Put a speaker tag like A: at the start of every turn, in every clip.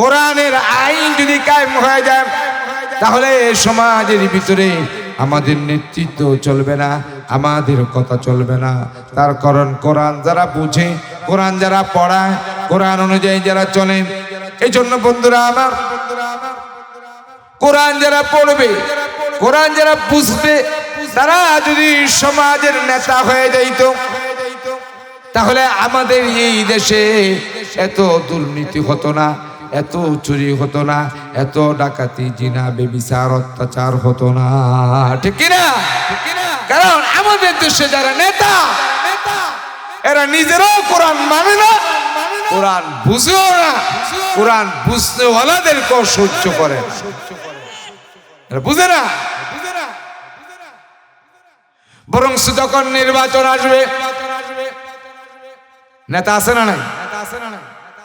A: কোরআনের আইন যদি কায়েম হয়ে যায়, তাহলে সমাজের ভিতরে আমাদের নেতৃত্ব চলবে না, আমাদের কথা চলবে না। তার কারণ কোরআন যারা বুঝে, কোরআন যারা পড়ায়, কোরআন অনুযায়ী যারা চলে। এই জন্য বন্ধুরা আমার, কোরআন যারা পড়বে, কোরআন যারা বুঝবে, তারা যদি সমাজের নেতা হয়ে যাইত, তাহলে আমাদের এই দেশে এত দুর্নীতি হতো না, এত চুরি হতো না, এত ডাকাতি, জিনা, বেবিচার, অত্যাচার হতো না। ঠিক কিনা? কারণ আমাদের দেশে যারা নেতা, এরা নিজেরাও কোরআন মানে না, কোরআন বুঝেও না, কোরআন বুঝতে ওয়ালাদেরকেও সহ্য করে, বুঝে না। বরং যখন নির্বাচন আসবে, নেতা আছে না নাই?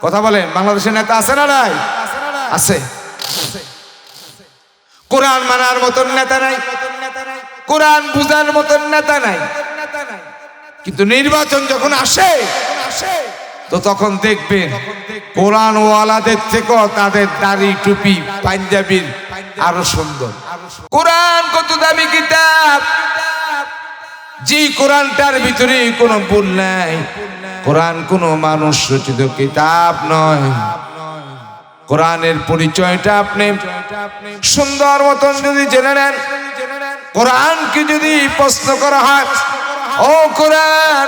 A: কথা বলেন, বাংলাদেশের নেতা আছে না নাই? আছে। কোরআন মানার মতন নেতা নাই, কোরআন বুঝার মতন নেতা নাই। কিন্তু নির্বাচন যখন আসে, তো তখন দেখবেন কোরআন ওয়ালাদের থেকেও তাদের দাড়ি, টুপি, পাঞ্জাবির আরো সুন্দর। কোরআন কত দামি কিতাব, যে কোরআনটার ভিতরে কোনো ভুল নাই। কোরআন কোনো মানুষ রচিত কিতাব নয়। কোরআনের পরিচয়টা আপনি সুন্দর মতন যদি জেনে নেন, কোরআনকে যদি প্রশ্ন করা হয়, ও কোরআন,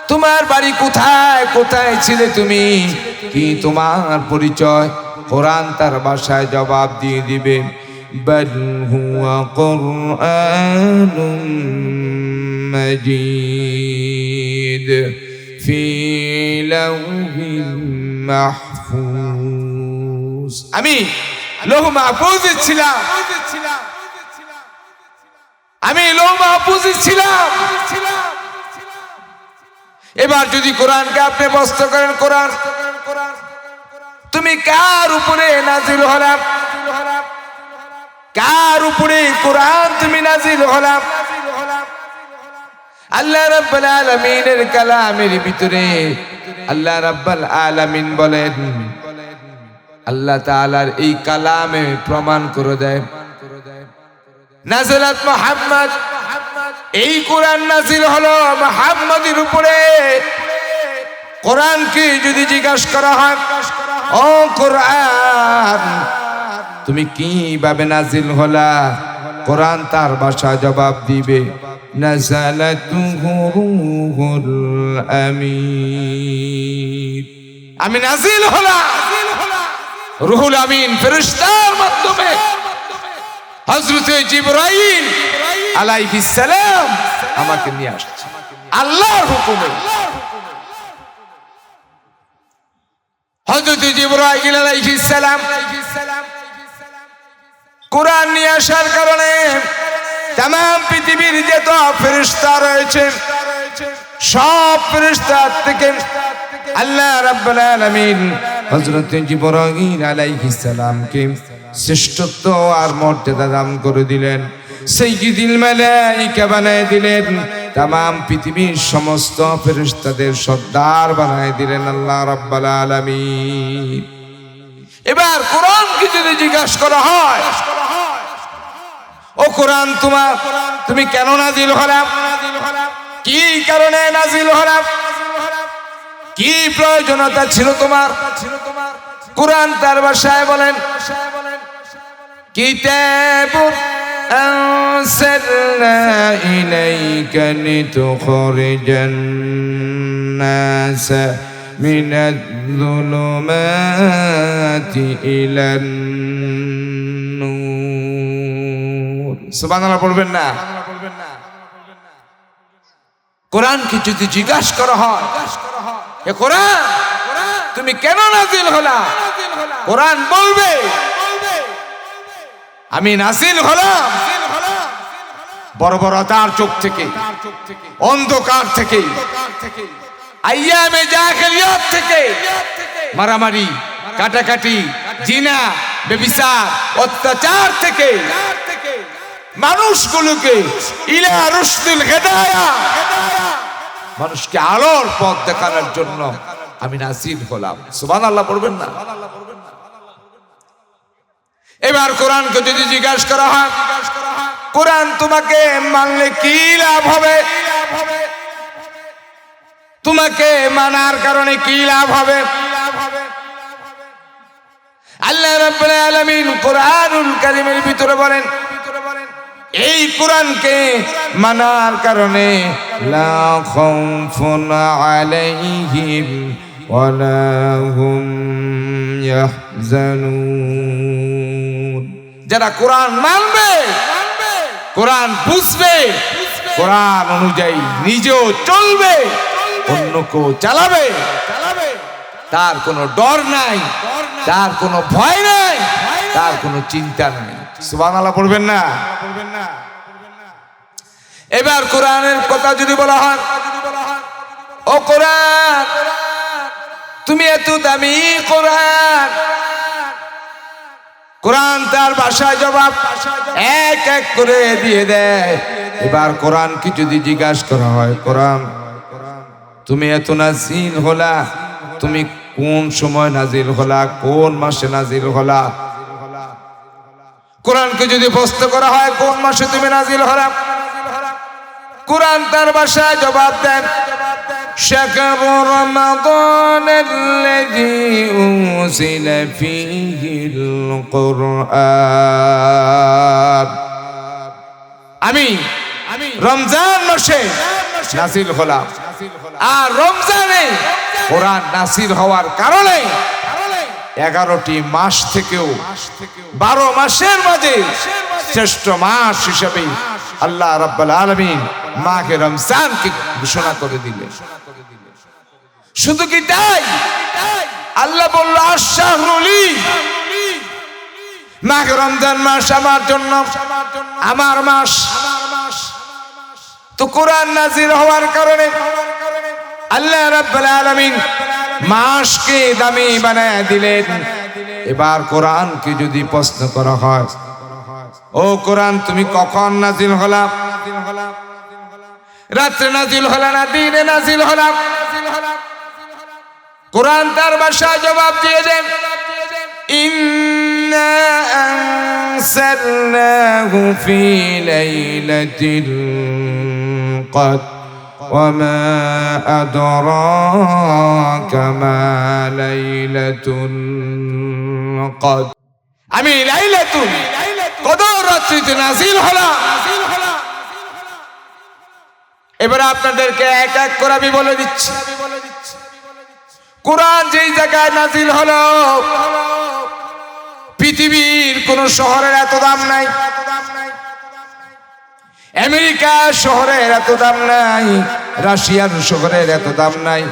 A: তোমার বাড়ি কোথায়, কোথায় ছিলে তুমি, কি তোমার পরিচয়, কোরআন তার ভাষায় জবাব দিয়ে দিবে, বাল হুয়া কুরআনুম মাজিদ ফি লাউহিল মাহফুজ। আমি লৌহ মাহফুজে ছিলাম, আমি লৌহ মাহফুজে ছিলাম। এবার যদি কোরআনকে আপনি প্রশ্ন করেন, কোরআন তুমি কার উপরে নাজিল হলা, কার উপরে কোরআন তুমি নাজিল হলা? আল্লাহ রাব্বুল আলামিনের কালামের ভিতরে আল্লাহ রাব্বুল আলামিন বলেন, আল্লাহ তাআলার এই কালামে প্রমাণ করে দেয়, নাযিলাত মুহাম্মদ, এই কোরআন নাযিল হলো মুহাম্মাদের উপরে। কোরআনকে যদি জিজ্ঞাসা করা হয়, ও কোরআন তুমি কিভাবে নাযিল হলা, কোরআন তার ভাষা জবাব দিবে, নাযালাতুহু রূহুল আমিন। আমি নাযিল হলাম রূহুল আমিন ফেরেশতার মাধ্যমে। হযরত জিবরাইল আলাইহিস সালাম আমাকে নিয়ে আসছে আল্লাহর হুকুমে। হযরত জিবরাইল আলাইহিস সালাম কোরআন নিয়ে আসার কারণে তাম পৃথিবীর যত ফেরেশতা রয়েছে, সব ফেরেশতার থেকে আল্লাহ রাব্বুল আলামিন হযরত জিবরাইল আলাইহিস সালামকে শ্রেষ্ঠত্ব আর মর্যাদা দান করে দিলেন, সাইয়্যিদুল মালায়েকা বানায় দিলেন, তাম পৃথিবীর সমস্ত ফেরেশতাদের সর্দার বানায় দিলেন আল্লাহ রাব্বুল আলামিন। এবার কোরআনকে যদি জিজ্ঞাসা করা হয়, ও কোরআন তুমি কেন নাজিল হলা, কি কারণে নাজিল হলা, কি প্রয়োজনীয়তা ছিল তোমার? কোরআন তার ভাষায় বলেন, কিতাবুন আনসালনা ইলাইকা লিতুখরিজান নাসা মিনাজ-যুলুমাতি ইলান নূর। সুবহানাল্লাহ বলবেন না? কোরআনকে যদি জিজ্ঞাসা করা হয়, হে কোরআন তুমি কেন নাজিল হলা, কোরআন বলবে, আমি নাজিল হলাম বর্বরতার চোখ থেকে, অন্ধকার থেকে, আইয়ামে জাহেলিয়াত থেকে, মারামারি, কাটাকাটি, জিনা, ব্যভিচার, অত্যাচার থেকে মানুষগুলোকে ইলা রুশদুল হিদায়া, মানুষকে আলোর পথ দেখানোর জন্য আমি নাজিল হলাম। সুবহানাল্লাহ পড়বেন না? এবার কোরআনকে যদি জিজ্ঞাসা করা হয়, কোরআন তোমাকে মানলে কি লাভ হবে, তোমাকে মানার কারণে কি লাভ হবে? আল্লাহ রাব্বুল আলামিন কোরআনুল কারীমের ভিতরে বলেন, এই কোরআনকে মানার কারণে লা খাউফুন আলাইহিম ওয়ালা হুম ইয়াহজানুন। যারা কোরআন মানবে, কোরআন বুঝবে, কোরআন অনুযায়ী নিজেও চলবে, অন্যকেও চালাবে, তার কোনো ডর নাই, তার কোনো ভয় নাই, তার কোনো চিন্তা নাই। সুবহানাল্লাহ পড়বেন না? এবার কোরআনের কথা যদি বলা হয়, ও কোরআন তুমি এত দামি কোরআন, কোরআন তার ভাষায় জবাব এক এক করে দিয়ে দেয়। এবার কোরআন কি যদি জিজ্ঞাসা করা হয়, কোরআন তুমি এত নাজিল হলা, তুমি কোন সময় নাজিল হলা, কোন মাসে নাজিল হলা? কোরআনকে যদি প্রশ্ন করা হয় কোন মাসে তুমি নাজিল হলা, কোরআন তার ভাষায় জবাব দেন শাহরু রমাদানাল্লাযী উনজিলা ফীহিল কুরআন। আমি রমজান মাসে নাজিল হলাম, আর রমজানে কোরআন নাজিল হওয়ার কারণে 11টি মাস থেকেও 12 মাসের মাঝে শ্রেষ্ঠ মাস হিসেবে আল্লাহ রাব্বুল আলামিন মাহে রমজানকে ঘোষণা করে দিলেন। শুধু কি তাই? আল্লাহ বলল আশ-শাহরুলি, মাহে রমজান মাস আমার জন্য, আমার মাস। তো কোরআন নাজিল হওয়ার কারণে আল্লাহ রাব্বুল আলামিন মাসকে দামি বানায় দিলেন। এবার কোরআনকে যদি প্রশ্ন করা হয়, ও কোরআন তুমি কখন নাজিল হলা, রাত্রে নাজিল হলা না দিনে নাজিল হলা? কোরআন তার ভাষায় জবাব দিয়ে দেন ইন্না আনসালনাহু ফি লাইলাতিল কদর وما أدراك ما ليلة القدر। আমি লাইলাতুল কদর রাত্রিতে নাজিল হলাম। এবারে আপনাদেরকে এক এক করে আমি বলে দিচ্ছি, কোরআন যেই জায়গায় নাজিল হলো পৃথিবীর কোন শহরের এত দাম নাই, আমেরিকা শহরের এত দাম নাই, রাশিয়ার শহরের এত দাম নাই,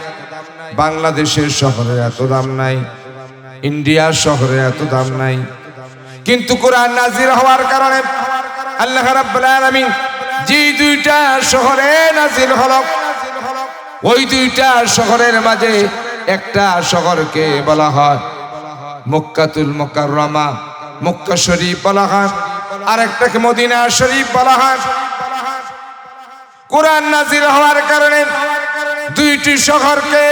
A: বাংলাদেশের শহরের এত দাম নাই, ইন্ডিয়ার শহরের এত দাম নাই। কিন্তু কোরআন নাজিল হওয়ার কারণে আল্লাহ রাব্বুল আলামিন যে দুইটা শহরে নাজিল হলো, ওই দুইটা শহরের মাঝে একটা শহরকে বলা হয় মক্কাতুল মুকাররমা, মক্কা শরীফ বলা হয়, আর একটাকে মদিনা শরীফ বলা হয়। কোরআন নাজিল হওয়ার কারণে দুইটি শহরকে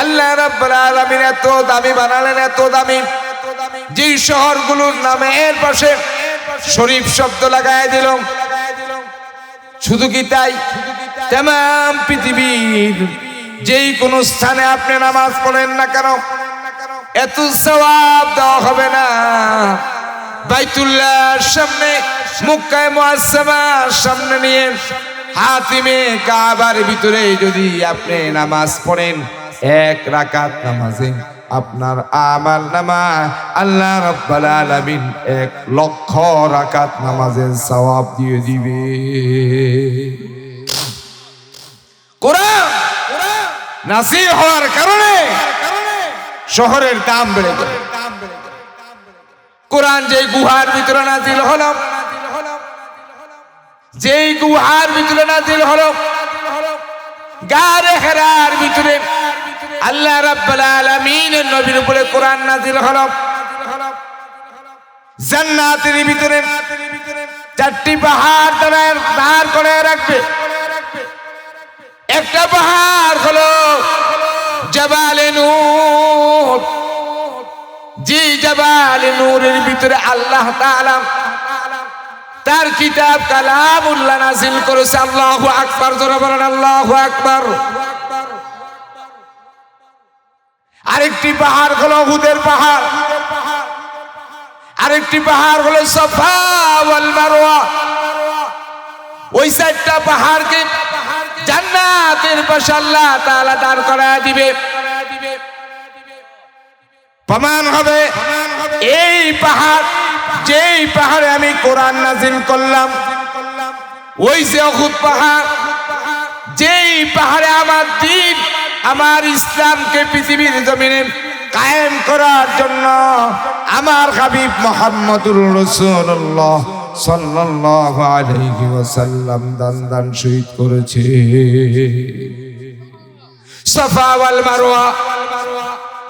A: আল্লাহ রাব্বুল আলামিন এত দামি বানালেন, এত দামি, যেই শহরগুলোর নামের পাশে শরীফ শব্দ লাগায় দিল। শুধু কি তাই? তামাম পৃথিবীর যেই কোনো স্থানে আপনি নামাজ পড়েন না কেন, এত সওয়াব দেওয়া হবে না। বাইতুল্লাহর সামনে, মক্কায়ে মুআজ্জামার সামনে নিয়ে হাতিমে কাবার ভিতরে যদি আপনি নামাজ পড়েন, এক রাকাত নামাজে আপনার আমাল নামা আল্লাহ রাব্বুল আলামিন 1,00,000 রাকাত নামাজের সওয়াব দিয়ে দিবে। কোরআন নাজিল হওয়ার কারণে শহরের দাম বেড়ে গেল। কোরআন যেই গুহার ভিতরে নাজিল হলো, যেই গুহার ভিতরে নাজিল হলো, গারে হেরার ভিতরে আল্লাহ রাব্বুল আলামিনের নবীর উপরে কোরআন নাজিল হলো। জান্নাতের ভিতরে 4টি পাহাড় দাঁড় করে রাখবে। একটা পাহাড় হলো জাবালে নূর, যে জাবাল নূরের ভিতরে আল্লাহ তাআলা তার কিতাব কালামুল্লাহ নাযিল করেছে। আল্লাহু আকবার, জোরে বলেন আল্লাহু আকবার। আরেকটি পাহাড় হলো উহুদের পাহাড়, আরেকটি পাহাড় হলো সাফা ওয়াল মারওয়া। ওই চারটা পাহাড়কে জান্নাতের পাশে আল্লাহ তাআলা দাঁড় করায় দিবে। প্রমাণ হবে এই পাহাড়, যেই পাহাড়ে আমি কোরআন নাযিল করলাম, ওই যে উহুদ পাহাড়, যেই পাহাড়ে আমার দ্বীন, আমার ইসলামকে পৃথিবীর জমিনে কায়েম করার জন্য আমার হাবিব মুহাম্মদুর রাসূলুল্লাহ সাল্লাল্লাহু আলাইহি ওয়াসাল্লাম দান শহীদ করেছে। সাফা ওয়াল মারওয়া,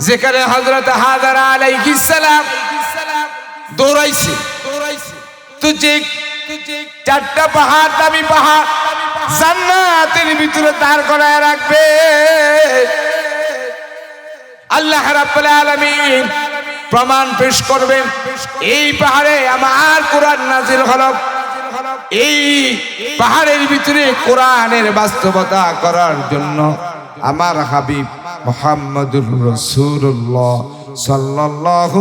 A: যেখানে হযরত হাজারা আলাইহিস সালাম দৌড়াইছে, তো যে চারটা পাহাড়, দামি পাহাড়, জান্নাতের ভিতরে দাঁড় করায় রাখবে আল্লাহ রাব্বুল আলামিন। প্রমাণ পেশ করবে এই পাহাড়ে আমার কোরআন নাযিল হলো। এই পাহাড়ের ভিতরে কোরআনের বাস্তবতা করার জন্য আমার হাবিব মুহাম্মদুর রাসূলুল্লাহ সাল্লাল্লাহু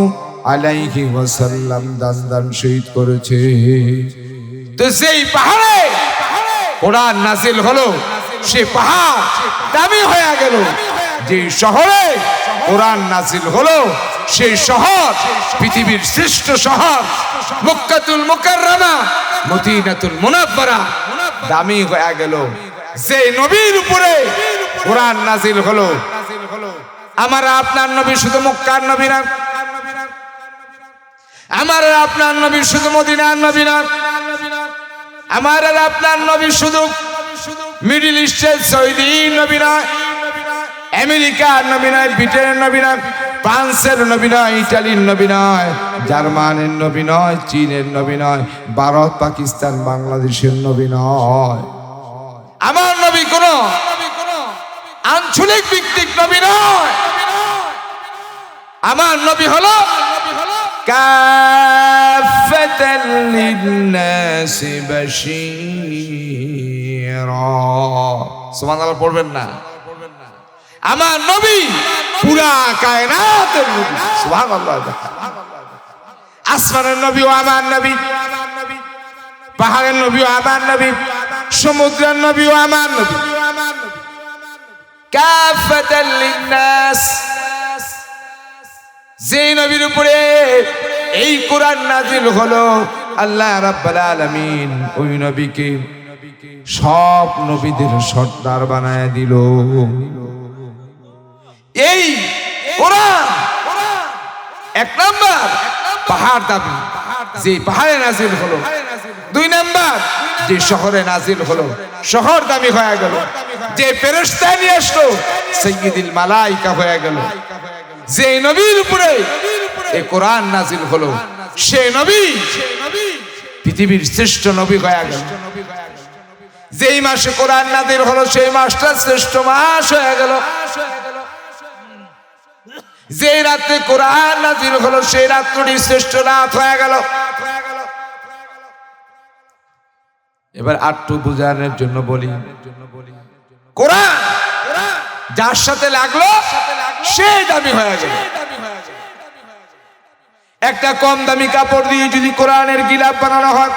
A: আলাইহি ওয়াসাল্লাম দান শহীদ করেছে। তো সেই পাহাড়ে কোরআন নাযিল হলো, সে পাহাড় দামি হয়ে গেল। যে শহরে কোরআন নাযিল হলো, সেই শহর পৃথিবীর শ্রেষ্ঠ শহর মক্কাতুল মুকাররমা, মদিনাতুল মুনাওয়ারা দামি হয়ে গেল। যে নবীর উপরে কোরআন নাযিল হলো, আমার আপনার নবী শুধু মক্কার নবী না, আমার আপনার নবী শুধু মদিনার নবী না, আমার আপনার নবী শুধু মিডল ইস্টের সৌদি নবী নয়, আমেরিকার নবী নয়, ব্রিটেনের নবী নয়, ফ্রান্সের নবী নয়, ইটালির নবী নয়, জার্মানের নবী নয়, চীনের নবী নয়, ভারত, পাকিস্তান, বাংলাদেশের নবী নয়। আমার নবী কোন আঞ্চলিক ভিত্তিক নবী নয়। আমার নবী হলো কাফাতাল লিন্নাসি বাশীরা। সুবহানাল্লাহ পড়বেন না? আমার নবী পুরা কায়নাতের নবী। সুবহানাল্লাহ। আসমানের নবী ও আমার নবী, পাহাড়ের নবী ও আমার নবী, সমুদ্রের নবী ও আমার নবী। কাফাতাল লিন্নাস, যে নবীর উপরে এই কোরআন নাযিল হলো, আল্লাহ রাব্বুল আলামিন ওই নবীকে সব নবীদের সর্দার বানায় দিল। এই কোরআন এক নাম্বার পাহাড় দাবি, যে পাহাড়ে নাযিল হলো। দুই নাম্বার যে শহরে নাযিল হলো, শহর দামি হয়ে গেল। যে ফেরেশতা নিয়ে আসলো, সাইয়্যিদুল মালায়েকা হয়ে গেল। যে নবীর উপরে এই কোরআন নাযিল হলো, সে নবী পৃথিবীর শ্রেষ্ঠ নবী হয়ে গেল। যেই মাসে কোরআন নাযিল হলো, সেই মাসটা শ্রেষ্ঠ মাস হয়ে গেল। যে রাতে কোরআন নাযিল হলো, সেই রাতটি শ্রেষ্ঠ রাত হয়ে গেল। এবার আটটু বোঝানোর জন্য বলি, কোরআন যার সাথে লাগলো সে দামি হয়ে গেল। একটা কম দামি কাপড় দিয়ে যদি কোরআনের গিলাফ বানানো হয়,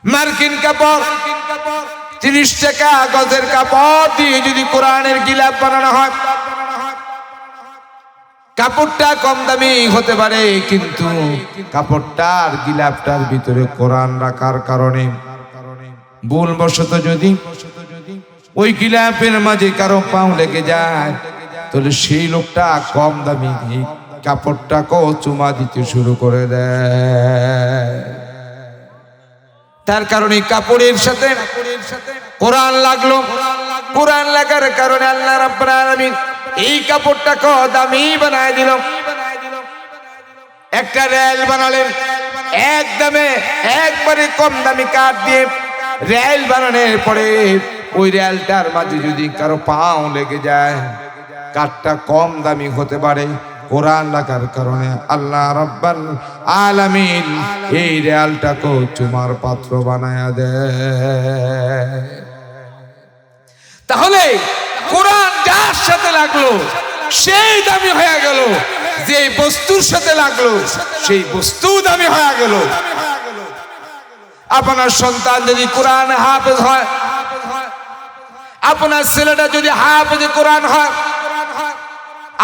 A: মার্কিন কাপড় 30 টাকা গজের কাপড় দিয়ে যদি কোরআনের গিলাফ বানানো হয়, কাপড়টা কম দামি হতে পারে, কিন্তু কাপড়টার গিলাফটার ভিতরে কোরআন রাখার কারণে ভুলবশত যদি ওই গিলাফের মাঝে কারো পাও লেগে যায়, তাহলে সেই লোকটা কম দামি কাপড়টাকেও চুমা দিতে শুরু করে দেয়। তার কারণে কাপড়ের সাথে কোরআন লাগলো। কোরআন লাগার কারণে আল্লাহ রাব্বুল আলামিন এই কাপড়টাকে দামি বানায় দিল। একটা রেল বানালেন, একদমে একবারে কম দামি কাঠ দিয়ে রেল বানানোর পরে ওই রেলটার মাঝে যদি কারো পাও লেগে যায়, কাঠটা কম দামি হতে পারে, কোরআন লাগার কারণে আল্লাহ রাব্বাল আলামিন এই দেয়ালটাকে চুমার পাত্র বানায়া দেয়। তাহলে কোরআন যার সাথে লাগলো সেই দামি হয়ে গেল, যে বস্তুর সাথে লাগলো সেই বস্তু দামি হয়ে গেল। আপনার সন্তান যদি কোরআন হাফেজ হয়, আপনার ছেলেটা যদি হাফেজ কোরআন হয়,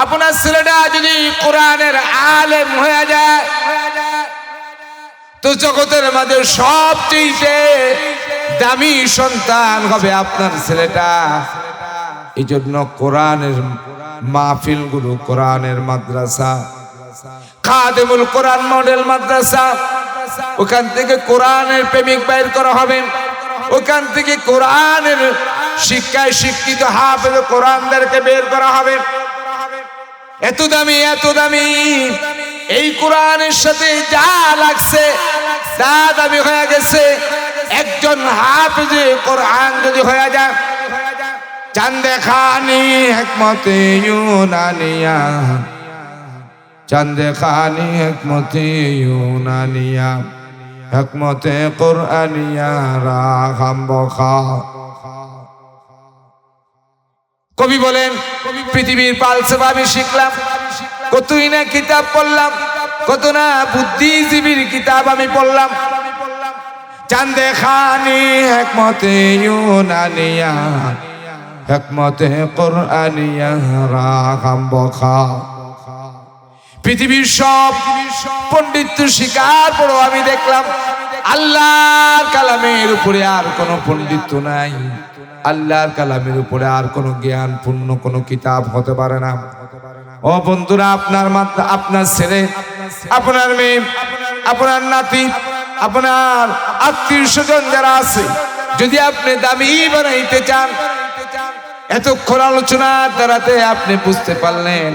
A: আপনার ছেলেটা যদি কোরআনের আলেম হয়ে যায়, তো জগতের মাঝে সবচেয়ে দামি সন্তান হবে আপনার ছেলেটা। এই জন্য কোরআনের মাহফিল গুলো, কোরআনের মাদ্রাসা, খাদেমুল কোরআন মডেল মাদ্রাসা, ওখান থেকে কোরআনের প্রেমিক বাইর করা হবে, ওখান থেকে কোরআনের শিক্ষায় শিক্ষিত হাফেজ কোরআনদেরকে বের করা হবে। এত দামি, এত দামি এই কোরআনের সাথে যা লাগছে তা দামি হয়ে গেছে। একজন হাফেজে কোরআন যদি হয়ে যায়, চান্দে খানি হিকমতে ইউনানিয়া, চান্দে খানি হিকমতে ইউনানিয়া, হিকমতে কুরআনিয়া রাহাম বখা। কবি বলেন, পৃথিবীর পালসেবা আমি শিখলাম, কতই না কিতাব পড়লাম, কত না বুদ্ধিজীবীর কিতাব আমি পড়লাম। চান্দে খানি হিকমতে ইউনানিয়া, হিকমতে কুরআনিয়া রাহাম বখা। পৃথিবীর সব পণ্ডিত শিকার পড়ো আমি দেখলাম, আল্লাহর কালামের উপরে আর কোনো পণ্ডিত নাই, আল্লাহর কালামের উপরে আর কোনো জ্ঞান পূর্ণ কোনো কিতাব হতে পারে না। ও বন্ধুরা, আপনার ছেলে, আপনার মেয়ে, আপনার নাতি, আপনার আত্মীয় স্বজন যারা আছে, যদি আপনি দামি বানাইতে চান, এতক্ষণ আলোচনার দ্বারাতে আপনি বুঝতে পারলেন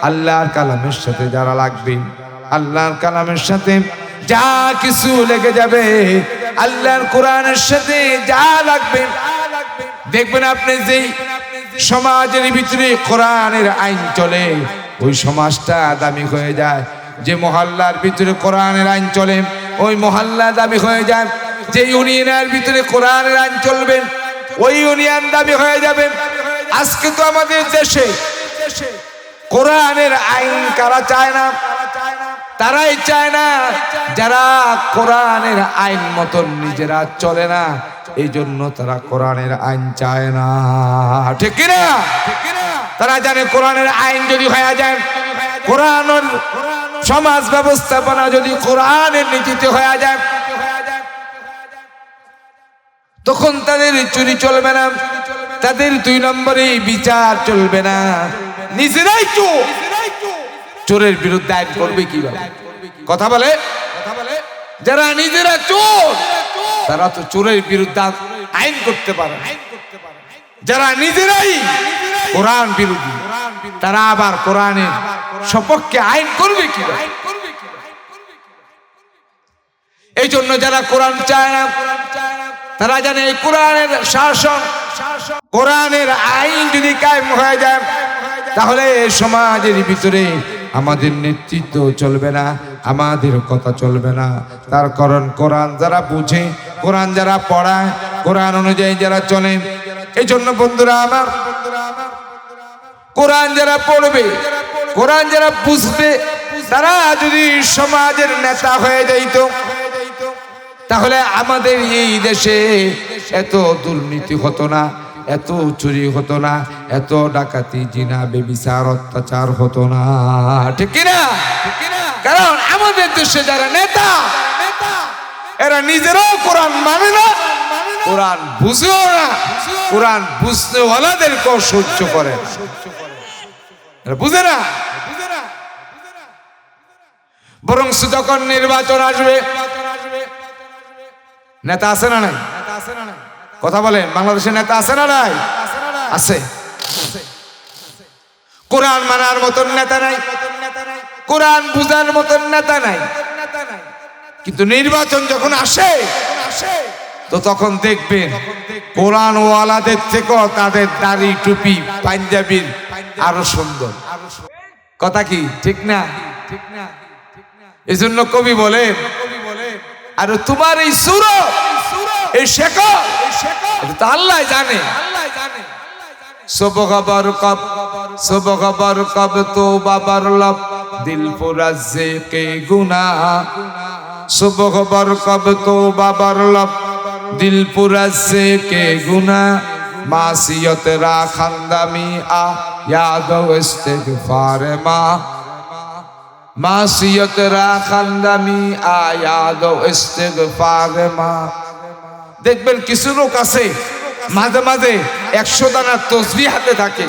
A: আল্লাহর কালামের সাথে যারা লাগবে, আল্লাহর কালামের সাথে যা কিছু লেগে যাবে, আল্লাহর কোরআনের সাথে যা লাগবে, দেখবেন আপনি যেই সমাজের ভিতরে কোরআনের আইন চলে, ওই সমাজটা দামি হয়ে যায়। যে মহল্লার ভিতরে কোরআনের আইন চলে, ওই মহল্লা দামি হয়ে যায়। যে ইউনিয়নের ভিতরে কোরআনের আইন চলবে, ওই ইউনিয়ন দামি হয়ে যাবে। আজকে তো আমাদের দেশে কোরআনের আইন কারা চায় না? তারাই চায় না যারা কোরআনের আইন মতন নিজেরা চলে না, এই জন্য তারা কোরআনের আইন চায় না, ঠিক কিনা? তারা জানে কোরআনের আইন যদি হয়ে যায়, কোরআনের সমাজ ব্যবস্থাপনা যদি কোরআনের নীতিতে হয়ে যায়, তখন তাদের চুরি চলবে না, তাদের 2 নম্বরে বিচার চলবে না। নিজেরাই চোর, চোরের বিরুদ্ধে আইন করবে কিভাবে? কথা বলে যারা নিজেরা চোর, তারা তো চোরের বিরুদ্ধে আইন করতে পারে। যারা নিজেরাই কোরআন বিরোধী, তারা আবার কোরআনের সপক্ষে আইন করবে কিভাবে? এই জন্য যারা কোরআন চায় না, তারা জানে এই কোরআনের শাসন, কোরআনের আইন যদি কায়েম হয়ে যায়, তাহলে সমাজের ভিতরে আমাদের নেতৃত্ব চলবে না, আমাদের কথা চলবে না। তার কারণ কোরআন যারা বুঝে, কোরআন যারা পড়ায়, কোরআন অনুযায়ী যারা চলে। এই জন্য বন্ধুরা আমার, কোরআন যারা পড়বে, কোরআন যারা বুঝবে, তারা যদি সমাজের নেতা হয়ে যাইত, তাহলে আমাদের এই দেশে এত দুর্নীতি হতো না, এত চুরি হতো না, এত ডাকাতি, জিনা, বেবিচার, অত্যাচার হতো না, ঠিক কিনা? কারণ আমাদের দেশে যারা নেতা, এরা নিজেরাও কোরআন মানে না, কোরআন বুঝেও না, কোরআন বুঝতে ওয়ালাদেরকেও সহ্য করে, বুঝে না। বরং যখন নির্বাচন আসবে, নেতা আছে না নাই? কথা বলেন, বাংলাদেশের নেতা আছে না নাই? আছে। কোরআন মানার মতন নেতা নাই, কোরআন বুঝার মতন নেতা নাই। কিন্তু নির্বাচন যখন আসে, তো তখন দেখবেন কোরআন ওয়ালাদের থেকেও তাদের দাড়ি, টুপি, পাঞ্জাবির আরো সুন্দর। কথা কি ঠিক না? এজন্য কবি বলে, আর তোমার এই সূরত, এই শেকল, এটা তো আল্লাহ জানে। সুবহ বরকব তওবা বরलब দিল পুরাজে কে গুনাহ, সুবহ বরকব তওবা বরलब দিল পুরাজে কে গুনাহ, मासियत रा खंदमी आ यादो इस्तिगफार मा, मासियत रा खंदमी आ यादो इस्तिगफार मा। দেখবেন কিছু লোক আছে মাঝে মাঝে 100 দানা তসবিহ হাতে থাকে,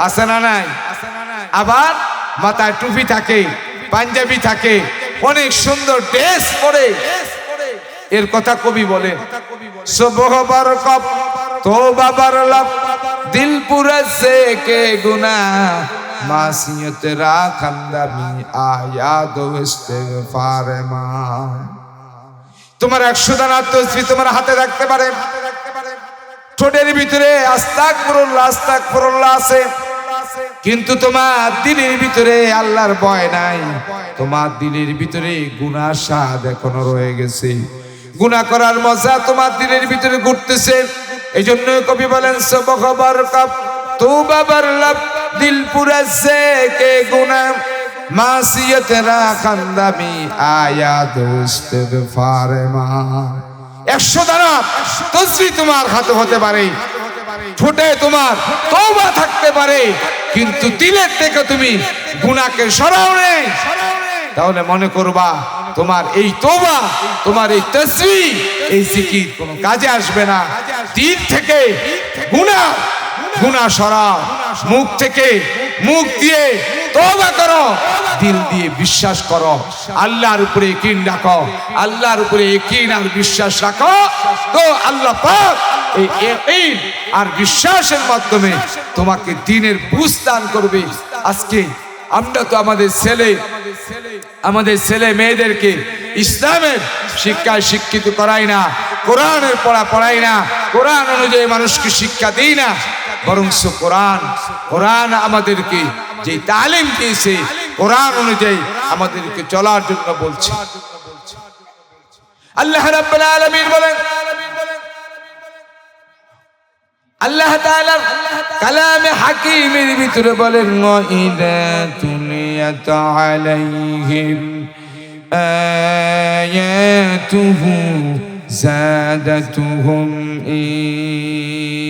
A: আছে না নাই? আবার মাথায় টুপি থাকে, পাঞ্জাবি থাকে, অনেক সুন্দর ড্রেস পরে। এর কথা কবি বলে, সুবহ বরকব तौबा बरलब दिल पुरसे के गुनाह, मासियत रा खंदमी आया दो इस्तिगफार मा। তোমার 100 দানা তসবিহ তোমার হাতে রাখতে পারে, ঠোঁটের ভিতরে আস্তাগফিরুল্লাহ আস্তাগফিরুল্লাহ আছে, কিন্তু তোমার দিলের ভিতরে আল্লাহর ভয় নাই। তোমার দিলের ভিতরে গুনাহ স্বাদ এখনো রয়ে গেছে, গুনাহ করার মজা তোমার দিলের ভিতরে ঘুরতেছে। এই জন্য কবি বলেন, সুবহ বরকব তওবা বরलब দিল পুরসে কে গুনাহ, মাসিয়ত রা খंदमी आया दो इस्तिगफार मा। 100 দানা তসবিহ তোমার হাতে হতে পারে, ঠোঁটে তোমার তওবা থাকতে পারে, কিন্তু দিলের থেকে তুমি গুনাহকে সরাও নেই, তাহলে মনে করবা তোমার এই তওবা, তোমার এই তাসবিহ, এই জিকির কোনো কাজে আসবে না। দিল থেকে গুনাহ সরাও, মুখ থেকে মুখ দিয়ে তওবা করো, দিল দিয়ে বিশ্বাস করো, আল্লাহর উপরে ইয়াকিন রাখো, আল্লাহর উপরে ইয়াকিন আর বিশ্বাস রাখো, তো আল্লাহ পাক এই ইয়াকিন আর বিশ্বাসের মাধ্যমে তোমাকে দ্বীনের বুঝ দান করবে। আজকে আমরা তো আমাদের ছেলে মেয়েদেরকে ইসলামের শিক্ষায় শিক্ষিত করাই না, কোরআনের পড়াই না, কোরআন অনুযায়ী মানুষকে শিক্ষা দিই না, বরং কোরআন আমাদেরকে যে তালিম দিয়েছে, কোরআন অনুযায়ী আমাদেরকে চলার জন্য বলছে। আল্লাহ রাব্বুল আলামিন বলেন, আল্লাহ তাআলা কালামে হাকিমের ভিতরে বলেন, ওয়াইদা তুলিয়াত আলাইহিম আয়াতুহু যাদাতুহুম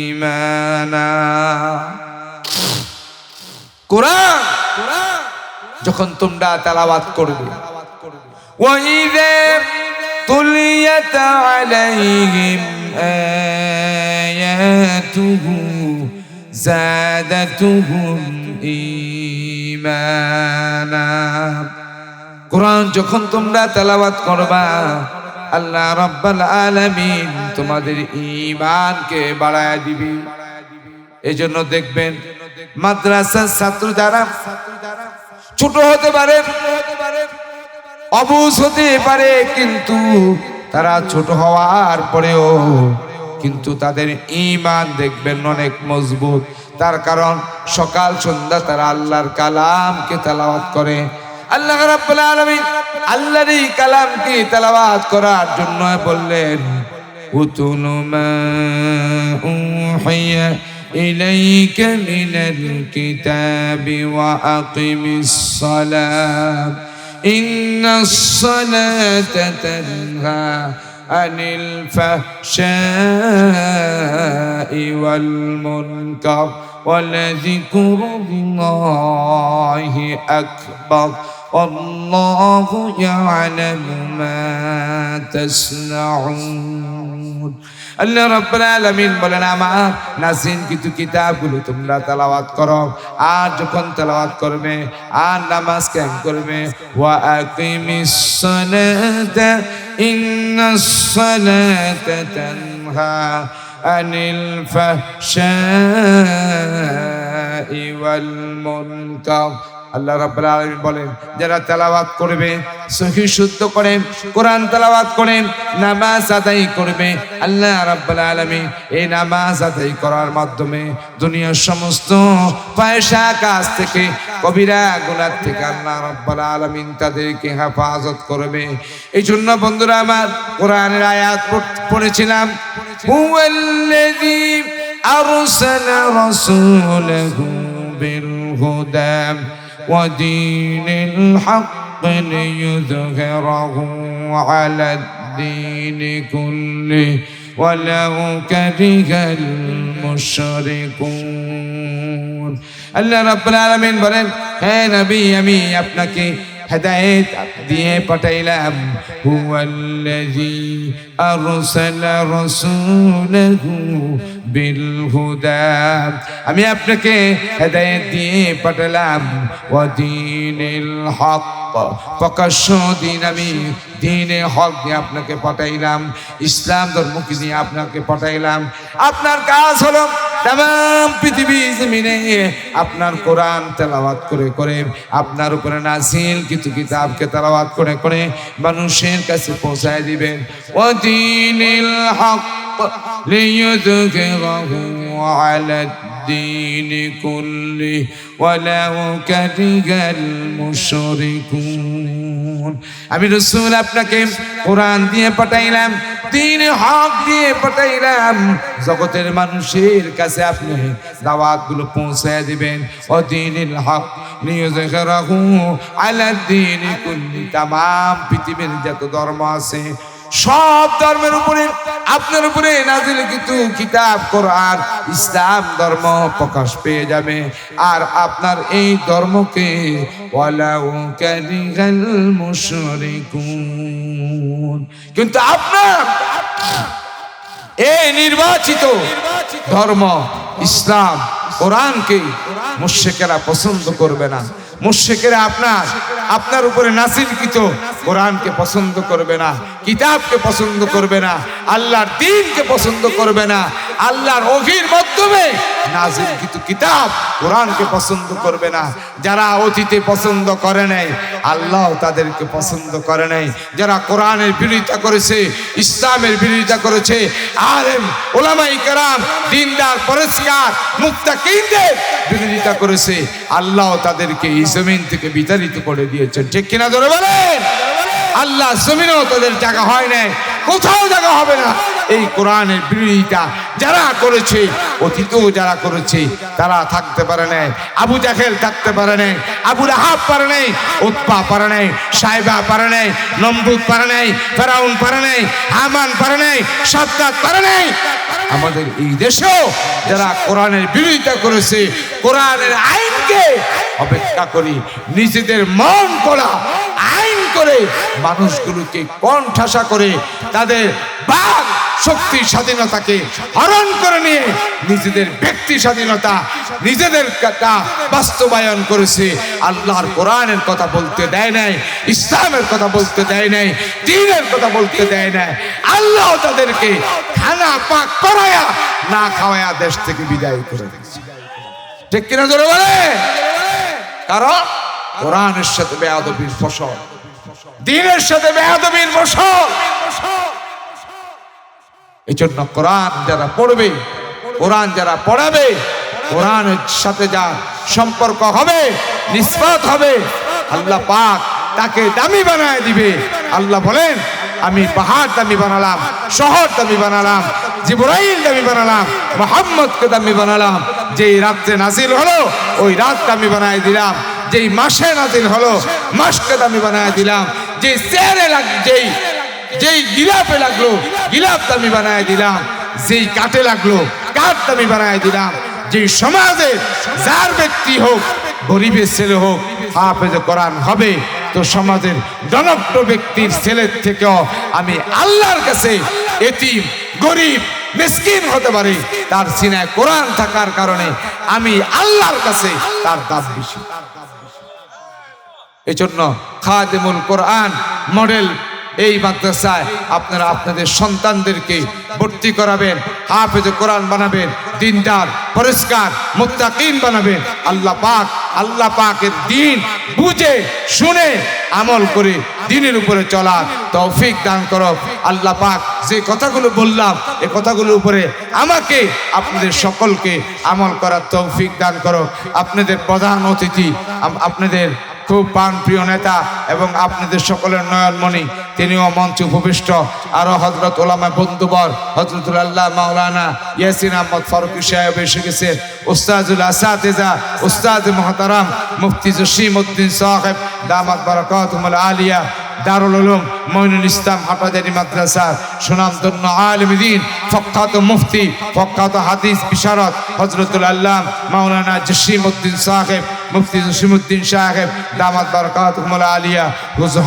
A: ঈমানা। কোরআন যখন তোমরা তেলাওয়াত করবে, ওয়াইদা তুলিয়াত আলাইহিম আয়াতুহু যাদাতুহুম ঈমানা। কোরআন যখন তোমরা তেলাওয়াত করবা, আল্লাহ রাব্বুল আলামিন তোমাদের ঈমানকে বাড়ায়া দিবে। এজন্য দেখবেন মাদ্রাসার ছাত্র যারা ছোট হতে পারে, অবুঝ হতে পারে, কিন্তু তারা ছোট হওয়ার পরেও কিন্তু তাদের ঈমান দেখবেন অনেক মজবুত। তার কারণ সকাল সন্ধ্যা তারা আল্লাহর কালামকে তেলাওয়াত করে। আল্লাহ রাব্বুল আলামিন আল্লাহর এই কালামকে তেলাওয়াত করার জন্য বললেন, উতুলু মা উহিয়া ইলাইকা মিনাল কিতাবি ওয়া আকিমিস সালাত ইন্নাস সালাতা তানহা আনিল ফাহশাই ওয়াল মুনকার ওয়ালাযিকরুল্লাহি আকবার ওয়াল্লাহু ইয়ালামু মা তাসনাউন। আল্লাহ রাব্বুল আলামিন বলেন, আমার নাযিল কিছু কিতাবগুলো তোমরা তেলাওয়াত করো, আর যখন তেলাওয়াত করবে আর নামাজ কায়েম করবে, ওয়া আকিমিস সালাতা ইন্নাস সালাতা তানহা আনিল ফাহশাই ওয়াল মুনকার আল্লাহ রাব্বুল আলামিন বলেন, যারা তেলাওয়াত করবে, সহিহ শুদ্ধ করে কোরআন তেলাওয়াত করে নামাজ আদায় করবে, আল্লাহ রাব্বুল আলামিন এই নামাজ আদায় করার মাধ্যমে দুনিয়ার সমস্ত পয়সা কাজ থেকে, কবিরা গুনাহ থেকে আল্লাহ রাব্বুল আলামিন তাদেরকে হেফাজত করবে। এই জন্য বন্ধুরা আমার, কোরআনের আয়াত পড়েছিলাম, হুয়াল্লাযী আরসালা রাসূলাহু বিল হুদা ওয়া দীনিল হক লিইয়ুযহিরাহু আলাদ দীনি কুল্লিহি ওয়ালাউ কারিহাল মুশরিকুন। আল্লাহ রাব্বুল আলামিন বলেন, হে নবী, আমি আপনাকে হেদায়েত দিয়ে পাঠাইলাম। হুয়াল্লাযী আরসালা রাসূলাহু বিল হুদা, আমি আপনাকে হেদায়েত দিয়ে পাঠালাম। ওয়া দীনিল হক, প্রকাশ্য দিন, আমি দ্বীনে হক দিয়ে আপনাকে পাঠাইলাম, ইসলাম ধর্মকে দিয়ে আপনাকে পাঠাইলাম। আপনার কাজ হলো তামাম পৃথিবী জমিনে আপনার কোরআন তেলাওয়াত করে করে, আপনার উপরে নাযিল কিছু কিতাবকে তেলাওয়াত করে করে মানুষের কাছে পৌঁছায় দিবেন। ওয়া দীনিল হক লিইয়ুযহিরাহু আলাদ দীনি কুল্লিহি ওয়ালাউ কারিহাল মুশরিকুন। আমি রাসূল আপনাকে কোরআন দিয়ে পাঠাইলাম, দ্বীনে হক দিয়ে পাঠাইলাম, জগতের মানুষের কাছে আপনি দাওয়াতগুলো পৌঁছায় দিবেন। ও দীনিল হক লিইয়ুযহিরাহু আলাদ দীনি কুল্লিহি, তামাম পৃথিবীর যত ধর্ম আছে সব ধর্মের উপরে আপনার উপরে নাযিলকৃত কিতাব কোরআন ইসলাম ধর্ম প্রকাশ পেয়ে যাবে। আর আপনার এই ধর্মকে ওয়ালাউ কারিহাল মুশরিকুন, কিন্তু আপনার এই নির্বাচিত ধর্ম ইসলাম কোরআনকে মুশরিকেরা পছন্দ করবে না। মুশরিকেরা আপনার উপরে নাযিলকৃত কোরআনকে পছন্দ করবে না, কিতাবকে পছন্দ করবে না, আল্লাহর দ্বীনকে পছন্দ করবে না, আল্লাহর ওহীর মাধ্যমে নাযিলকৃত কিতাব কোরআনকে পছন্দ করবে না। যারা অতীতে পছন্দ করে নাই, আল্লাহ তাদেরকে পছন্দ করে নাই। যারা কোরআনের বিরোধিতা করেছে, ইসলামের বিরোধিতা করেছে, আলেম ওলামায়ে কেরাম দ্বীনদার পরেশগার মুত্তাকিনদের বিরোধিতা করেছে, আল্লাহ তাদেরকে এই জমিন থেকে বিতাড়িত করে দিয়েছেন। ঠিক কিনা ধরে বলেন? আল্লাহ জমিনেও তাদের জায়গা হয় নাই, কোথাও জায়গা হবে না। এই কোরআনের বিরোধিতা যারা করেছে, অতীতেও যারা করেছে, তারা থাকতে পারে নাই। আবু জাহেল থাকতে পারে নাই, আবু লাহাব পারে নাই, উতবা পারে নাই, সাইবা পারে নাই, নমরুদ পারে নাই, ফেরাউন পারে নাই, হামান পারে নাই, সাদ্দাত পারে নাই। আমাদের এই দেশেও যারা কোরআনের বিরোধিতা করেছে, কোরআনের আইনকে অপেক্ষা করি নিজেদের মন গড়া আইন করে মানুষগুলোকে কণ্ঠাসা করে তাদের বাক শক্তি স্বাধীনতাকে হরণ করে নিয়ে নিজেদের ব্যক্তি স্বাধীনতা নিজেদের বাস্তবায়ন করেছে। আল্লাহর কোরআনের কথা বলতে দেয় নাই, ইসলামের কথা বলতে দেয় নাই, দ্বীনের কথা বলতে দেয় নাই। আল্লাহ তাদেরকে খানা পাক করায়া না খাওয়ায়া দেশ থেকে বিদায় করে দিয়েছে। ঠিক কিনা জোরে বলে? কারণ কোরআনের সাথে বেয়াদবির ফসল, দ্বীনের সাথে বেয়াদবির ফসল। এই জন্য কোরআন যারা পড়বে, কোরআন যারা পড়াবে, কোরআনের সাথে যা সম্পর্ক হবে, নিসবত হবে, আল্লাহ পাক তাকে দামি বানায় দিবে। আল্লাহ বলেন, আমি পাহাড় দামি বানালাম, শহর দামি বানালাম, জিবরাইল দামি বানালাম, মুহাম্মদকে দামি বানালাম। যেই রাত্রে নাজিল হলো ওই রাত দামি বানায় দিলাম, যেই মাসে নাজিল হলো মাসকে দামি বানায় দিলাম, যেই চেয়ারে যেই গিলাফে লাগলো গিলাফ দামি বানায় দিলাম, যেই কাটে লাগলো কাঠ দামি বানায় দিলাম। যেই সমাজে যার ব্যক্তি হোক, গরিবের ছেলে হোক, হাফেজ কোরআন হবে, তো সমাজের জনপ্রিয় ব্যক্তির ছেলের থেকেও আমি আল্লাহর কাছে এতিম গরিব মিসকিন হতে পারে, তার সিনায় কোরআন থাকার কারণে আমি আল্লাহর কাছে তার দাম বেশি। এই জন্য খাদেমুল কোরআন মডেল এই মাদ্রাসায় আপনারা আপনাদের সন্তানদেরকে ভর্তি করাবেন, হাফেজ কোরআন বানাবেন, দিনদার পরিষ্কার মুত্তাকিন বানাবেন। আল্লাহ পাক আল্লাহ পাকের দ্বীন বুঝে শুনে আমল করে দ্বীনের উপরে চলা তৌফিক দান করো। আল্লাহ পাক যে কথাগুলো বললাম এই কথাগুলোর উপরে আমাকে আপনাদের সকলকে আমল করার তৌফিক দান করো। আপনাদের প্রধান অতিথি, আপনাদের খুব প্রিয় নেতা এবং আপনাদের সকলের নয়নমণি, তিনিও মঞ্চে উপবিষ্ট। আরো হযরত ওলামা বন্ধুবর হযরতুল আল্লাহ মাওলানা ইয়াসিন আহমদ ফারুকী সাহেব এসে গেছেন, উস্তাজুল আসাতিজা উস্তাদ মুহতারাম মুফতি জসিমউদ্দিন সাহেব দামাত বারাকাতুহুল আলিয়া দারুল উলুম মঈনুল ইসলাম হাটাজারি মাদ্রাসা সুনামধন্য আলেম দ্বীন ফক্কাত মুফতি ফক্কাত হাদিস বিশারদ হযরতুল আল্লাহ মাওলানা জসিমউদ্দিন সাহেব মুফতি জসিমউদ্দিন সাহেব দামাত বারাকাতুহুল আলিয়া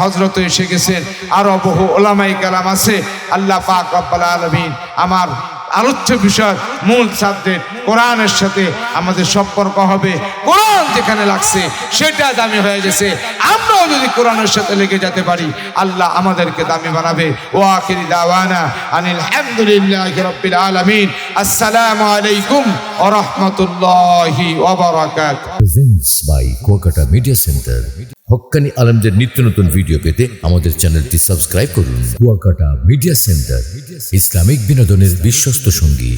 A: হযরত এসে গেছেন। আরো বহু ওলামায়ে কেরাম আছে। আল্লাহ পাক রব্বুল আলামিন আমার আলোচ্য বিষয় মূল সাবজেক্ট কোরআনের সাথে আমাদের সম্পর্ক হবে। কোরআন যেখানে লাগছে সেটা দামি হয়ে গেছে। আমরাও যদি কোরআনের সাথে লেগে যেতে পারি আল্লাহ আমাদেরকে দামি বানাবে। ও আখিরি দাওয়ানা আনিল হামদুলিল্লাহি রাব্বিল আলামিন। আসসালামু আলাইকুম ওয়া রাহমাতুল্লাহি ওয়া বারাকাতুহু।
B: Presents by Kuakata media centre. হক্কানি আলেমদের নিত্য নতুন ভিডিও পেতে আমাদের চ্যানেলটি সাবস্ক্রাইব করুন। কুয়াকাটা মিডিয়া সেন্টার, ইসলামিক বিনোদনের বিশ্বস্ত সঙ্গী।